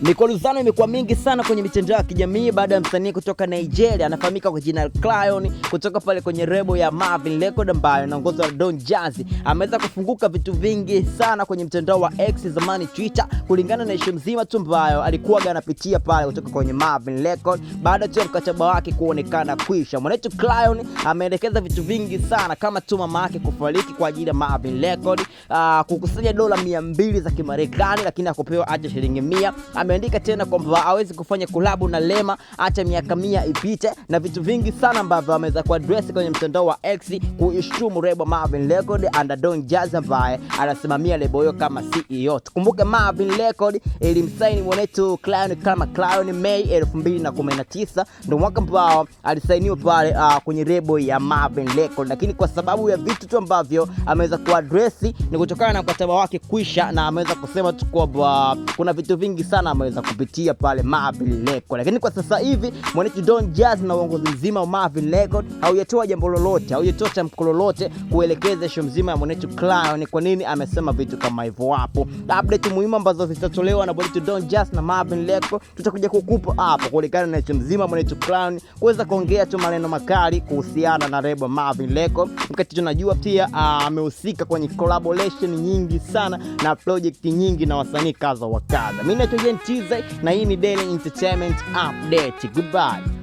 Mikoluzano imekuwa mingi sana kwenye mitandao ya kijamii baada ya msanii kutoka Nigeria anafahamika kwa jina Clion kutoka pale kwenye rebo ya Marvin Record ambayo inaongozwa na Don Jazzy ameweza kufunguka vitu vingi sana kwenye mtandao wa X zamani Twitter, kulingana na issue mzima tu ambayo alikuwa anapitia pale kutoka kwenye Marvin Record baada tu ya mkataba wake kuonekana kuisha. Mwanetu Clion ameelekeza vitu vingi sana kama tu mama yake kufariki kwa ajili ya Marvin Record, kukusanya dola 200 za Kimarekani lakini hakupewa hata shilingi 100. Ameandika tena kwamba hawezi kufanya collab na Lema hata miaka 100 ipite, na vitu vingi sana ambavyo ameweza kuaddress kwenye mtandao wa X kuishtumu rebo Marvin Record and Don Jazzy ambaye anasimamia lebo hiyo kama CEO. Tukumbuke Marvin Record ilimsaini mwanetu Clion kama Clion Mei 2019, ndio mwaka ambao alisainiwa pale kwenye rebo ya Marvin Record, lakini kwa sababu ya vitu tu ambavyo ameweza kuaddress ni kutokana na mkataba wake kuisha, na ameweza kusema tu kwamba kuna vitu vingi sana ameweza kupitia pale Marvin Record. Lakini kwa sasa hivi mwanetu Don Jazzy na uongozi mzima wa Marvin Record haujatoa jambo lolote, haujatoa tamko lolote kuelekeza issue mzima ya mwanetu Clion kwa nini amesema vitu kama hivyo. Hapo update muhimu ambazo zitatolewa na mwanetu Don Jazzy na Marvin Record tutakuja kukupa hapo kulingana na issue mzima mwanetu Clion kuweza kuongea tu maneno makali kuhusiana na rebo Marvin Record, wakati tunajua pia amehusika kwenye collaboration nyingi sana na project nyingi na wasanii kadha wa kadha. Mimi naitwa Gen TZ na hii ni Daily Entertainment Update. Goodbye.